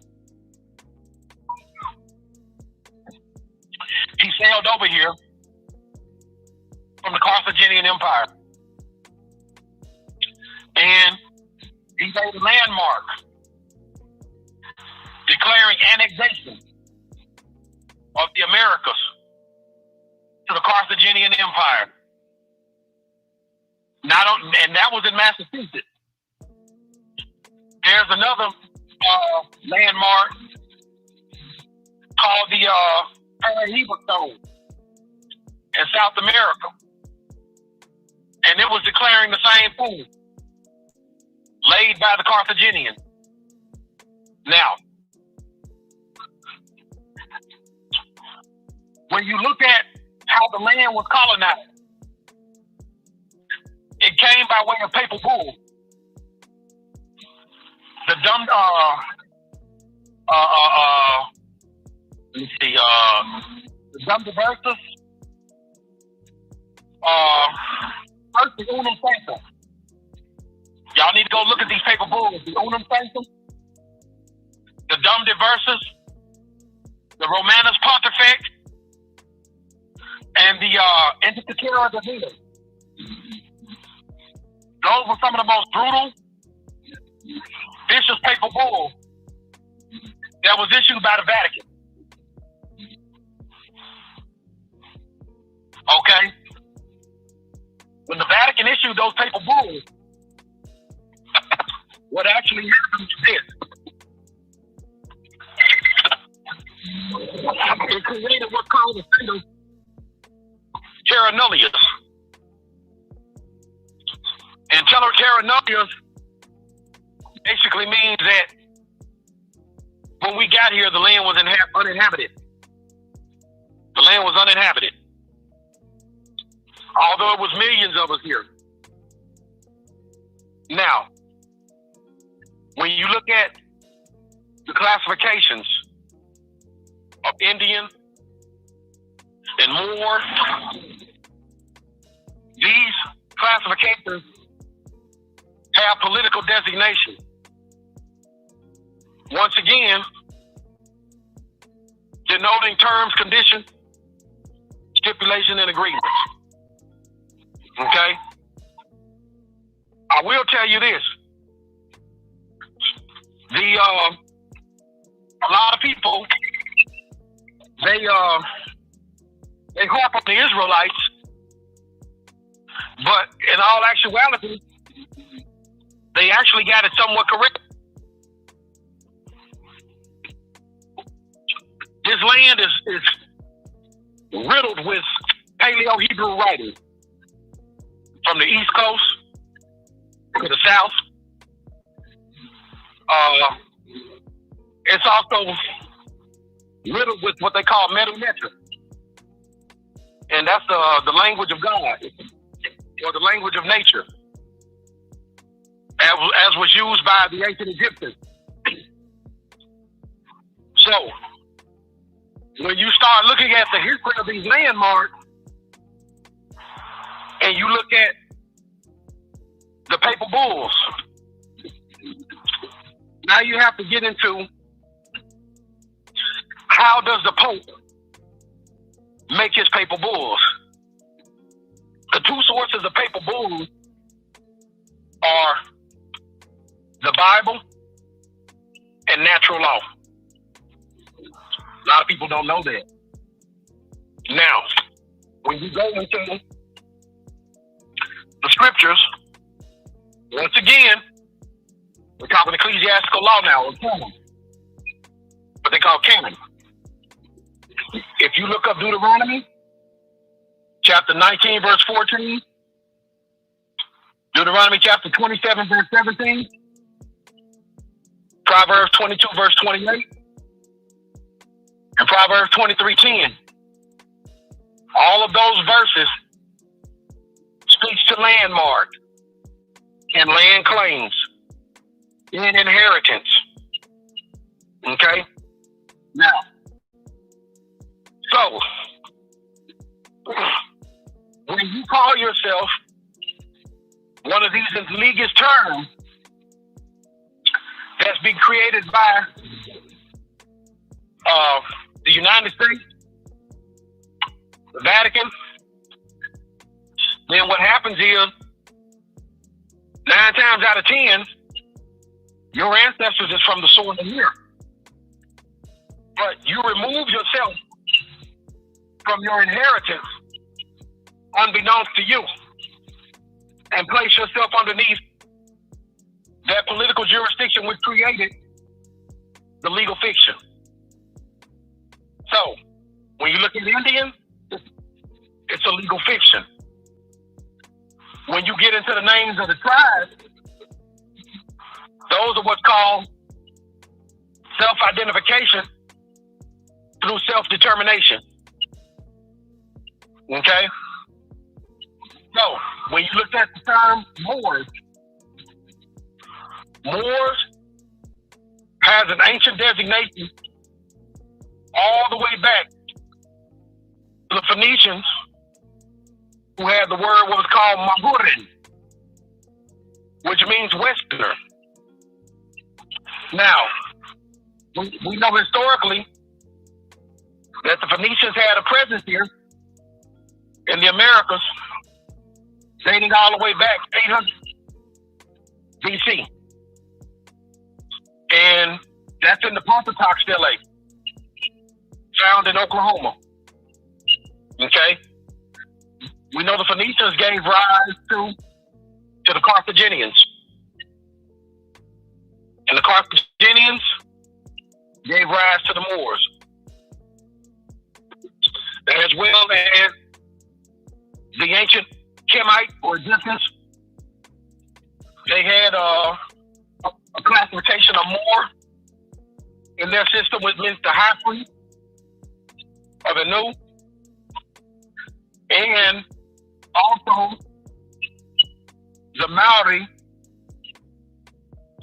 He sailed over here from the Carthaginian Empire. And he made a landmark declaring annexation of the Americas to the Carthaginian Empire. And that was in Massachusetts. There's another landmark called the Parental in South America. And it was declaring the same thing, laid by the Carthaginians. Now, when you look at how the land was colonized, It came by way of paper bull. The dumb, let me see, the dumb diversus, first the unum sanctum. Y'all need to go look at these paper bulls. The unum sanctum, the dumb diversus, the Romanus Pontifex, and the Entail divina. Those were some of the most brutal, vicious paper bulls that was issued by the Vatican. Okay? When the Vatican issued those paper bulls, what actually happened is this. It created what's called a state of terra nullius. And terra nullius basically means that when we got here, the land was uninhabited. The land was uninhabited. Although it was millions of us here. Now, when you look at the classifications of Indian and Moor, these classifications have political designation. Once again, denoting terms, conditions, stipulation, and agreements. Okay? I will tell you this. A lot of people, they harp on the Israelites, but in all actuality, they actually got it somewhat correct. This land is riddled with Paleo-Hebrew writing from the East Coast to the South. It's also riddled with what they call metametric, and that's the language of God, or the language of nature, as was used by the ancient Egyptians. So, when you start looking at the history of these landmarks, and you look at the paper bulls, now you have to get into how does the Pope make his paper bulls? The two sources of paper bulls are the Bible and natural law. A lot of people don't know that. Now, when you go into the scriptures, once again, we're talking ecclesiastical law now, or canon. What they call canon. If you look up Deuteronomy, chapter 19, verse 14, Deuteronomy chapter 27, verse 17, Proverbs 22, verse 28, and Proverbs 23:10. All of those verses speaks to landmark and land claims and inheritance. Okay? Now, so when you call yourself one of these interlineous terms that's been created by the United States, the Vatican, then what happens is 9 times out of 10, your ancestors is from the soil of here. But you remove yourself from your inheritance unbeknownst to you and place yourself underneath that political jurisdiction which created the legal fiction. So, when you look at Indian, it's a legal fiction. When you get into the names of the tribes, those are what's called self-identification through self-determination. Okay? So, when you look at the term Moors, Moors has an ancient designation all the way back to the Phoenicians, who had the word what was called Mahurin, which means Westerner. Now, we know historically that the Phoenicians had a presence here in the Americas dating all the way back 800 BC. And that's in the Pontotoc Stele, found in Oklahoma. Okay? We know the Phoenicians gave rise to the Carthaginians. And the Carthaginians gave rise to the Moors, as well as the ancient Kemite or Egyptians. They had a classification of Moor in their system, which means the high priest or the new, and also the Maori,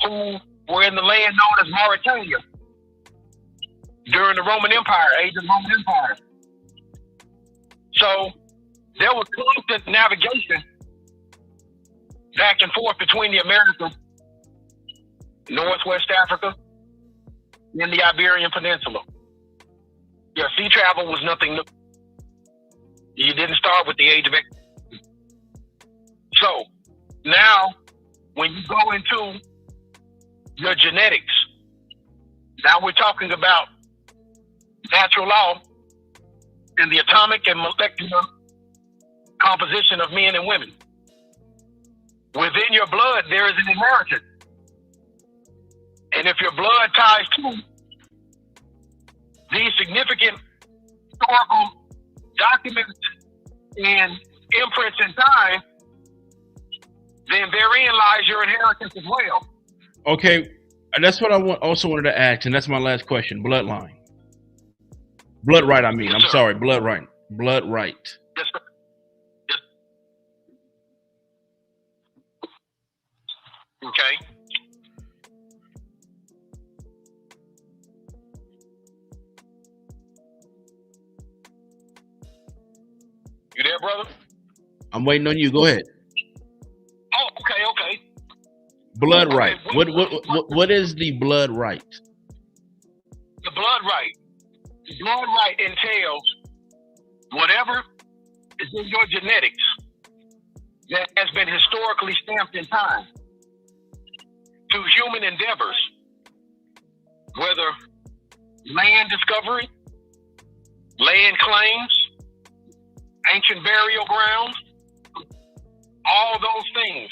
who were in the land known as Mauritania during the Roman Empire, age of the Roman Empire. So there was constant navigation back and forth between the Americas, Northwest Africa, and the Iberian Peninsula. Yeah, sea travel was nothing new. You didn't start with the age of X. So now, when you go into your genetics, now we're talking about natural law and the atomic and molecular composition of men and women. Within your blood, there is an inheritance. And if your blood ties to these significant historical documents and imprints in time, then therein lies your inheritance as well. Okay, that's what I also wanted to ask, and that's my last question. Bloodline. Blood right, I mean. Yes, I'm sorry, blood right. Blood right. Yes, sir. Yes. Okay. You there, brother? I'm waiting on you. Go ahead. Oh, okay. Blood Okay, right. What is the blood right? The blood right. The blood right entails whatever is in your genetics that has been historically stamped in time to human endeavors, whether land discovery, land claims, ancient burial grounds, all those things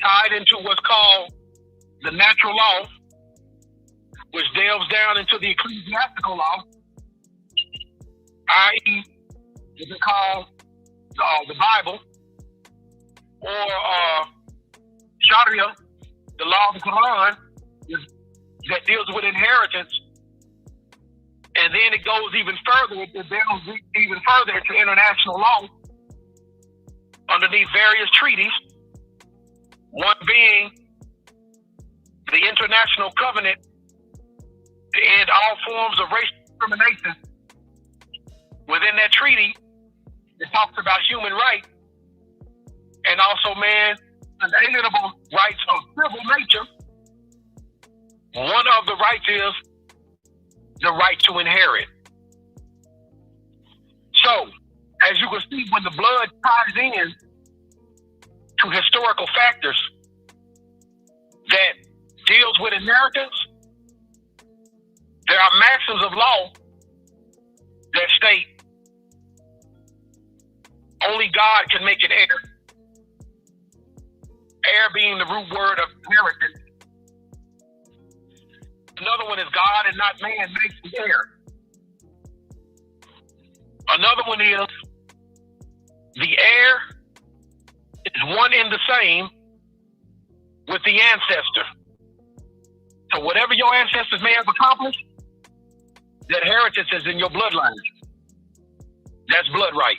tied into what's called the natural law, which delves down into the ecclesiastical law, i.e., is it called the Bible, or Sharia, the law of the Quran, that deals with inheritance. And then it goes even further, it delves even further into international law underneath various treaties, one being the International Covenant to end all forms of racial discrimination. Within that treaty, it talks about human rights and also man's unalienable rights of civil nature. One of the rights is the right to inherit. So, as you can see, when the blood ties in to historical factors that deals with inheritance, there are maxims of law that state only God can make an heir. Heir being the root word of inheritance. Another one is God and not man makes the heir. Another one is the heir is one and the same with the ancestor. So whatever your ancestors may have accomplished, that heritage is in your bloodline. That's blood right.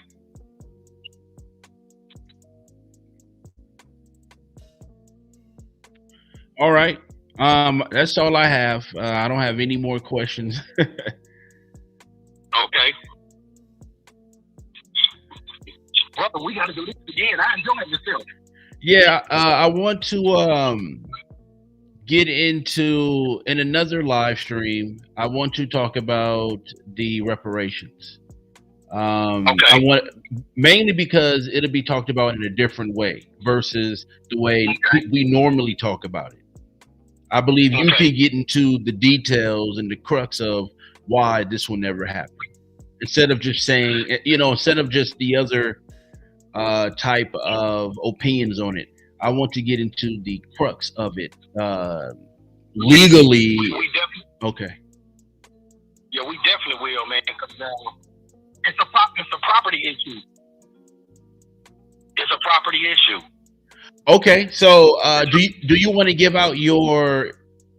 All right. That's all I have. I don't have any more questions. Okay. Brother, we got to do this again. I enjoyed myself. Yeah, I want to get into in another live stream. I want to talk about the reparations. I Okay. want mainly because it'll be talked about in a different way versus the way we normally talk about it. I believe you Okay. can get into the details and the crux of why this will never happen, instead of just saying, instead of just the other type of opinions on it. I want to get into the crux of it legally. We definitely, Okay. yeah, we definitely will, man. Because it's a property issue. It's a property issue. Okay. So, do you want to give out your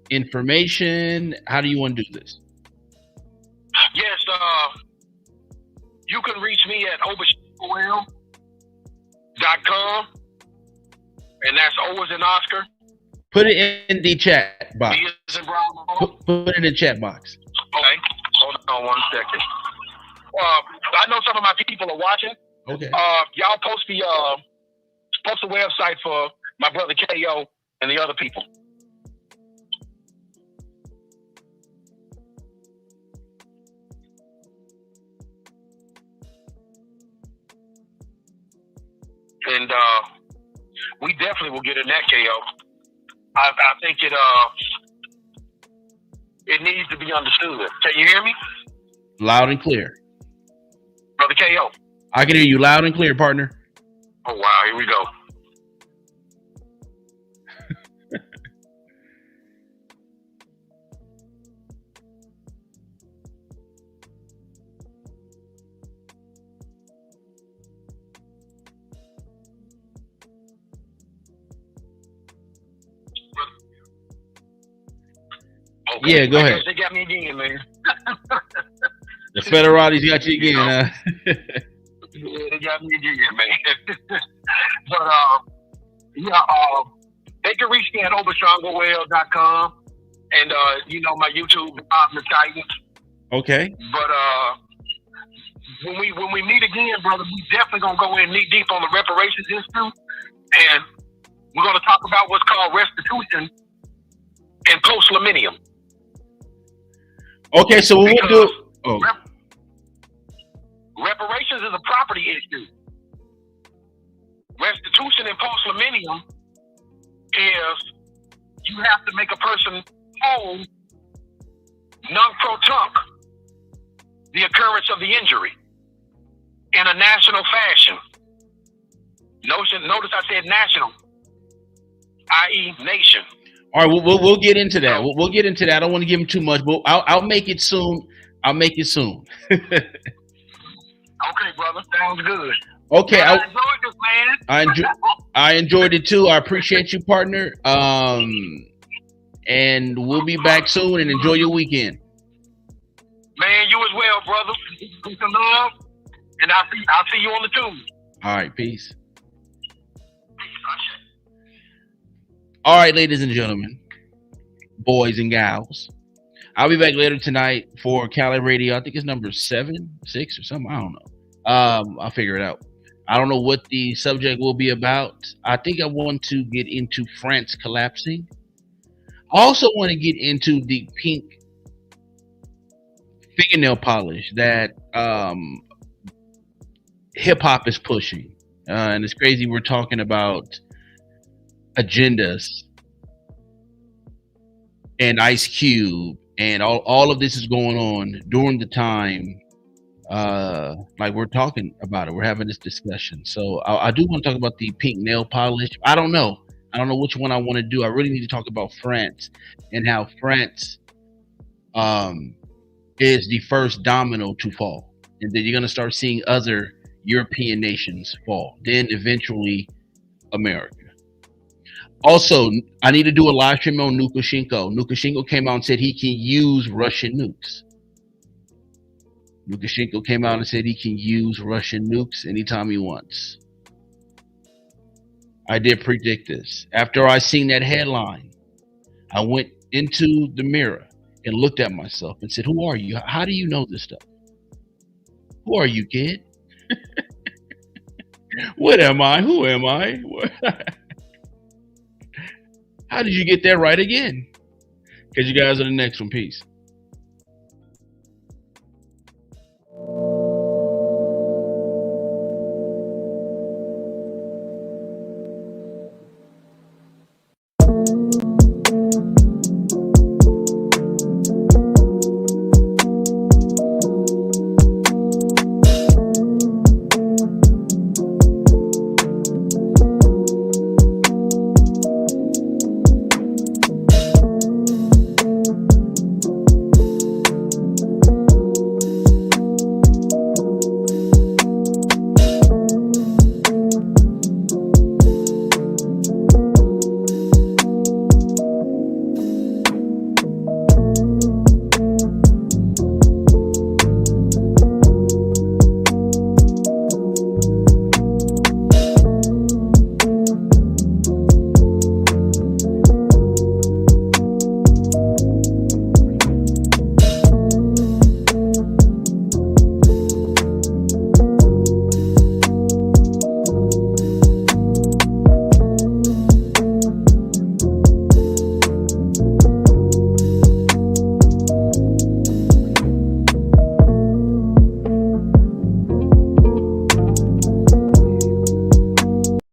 information? How do you want to do this? Yes. You can reach me at ObaShango-El.com, and that's O as in Oscar. Put it in the chat box. B as in Bravo. Put it in the chat box. Okay. Hold on 1 second. I know some of my people are watching. Okay. Y'all post the website for my brother KO and the other people. And we definitely will get in that, KO. I think it needs to be understood. Can you hear me? Loud and clear. Brother KO. I can hear you loud and clear, partner. Oh, wow. Here we go. Okay. Yeah, go ahead. They got me again, man. The federales got you again. Yeah, they got me again, man. But they can reach me at ObaShango-El.com, and my YouTube, the Titans. Okay. But when we meet again, brother, we definitely gonna go in knee deep on the reparations issue, and we're gonna talk about what's called restitution and post-millennium. Okay, so what we'll do. Reparations is a property issue. Restitution and post-millennium is you have to make a person whole non-pro-tunc the occurrence of the injury in a national fashion. Notice I said national, i.e. nation. All right, we'll get into that. We'll get into that. I don't want to give him too much, but I'll make it soon. I'll make it soon. Okay, brother. Sounds good. Okay. I enjoyed this, man. I enjoyed it too. I appreciate you, partner. And we'll be back soon, and enjoy your weekend. Man, you as well, brother. Peace and love. And I'll see you on the tube. All right, peace. All right, ladies and gentlemen, boys and gals, I'll be back later tonight for Cali Radio. I think it's number 7, 6 or something. I don't know. I'll figure it out. I don't know what the subject will be about. I think I want to get into France collapsing. I also want to get into the pink fingernail polish that hip hop is pushing. And it's crazy. We're talking about agendas and Ice Cube, and all of this is going on during the time like we're talking about it. We're having this discussion. So I do want to talk about the pink nail polish. I don't know which one I want to do. I really need to talk about France and how France is the first domino to fall, and then you're going to start seeing other European nations fall, then eventually America. Also, I need to do a live stream on Lukashenko. Lukashenko came out and said he can use Russian nukes. Lukashenko came out and said he can use Russian nukes anytime he wants. I did predict this. After I seen that headline I went into the mirror and looked at myself and said, who are you? How do you know this stuff? Who are you, kid? What am I? Who am I? How did you get that right again? Because you guys are the next one. Peace.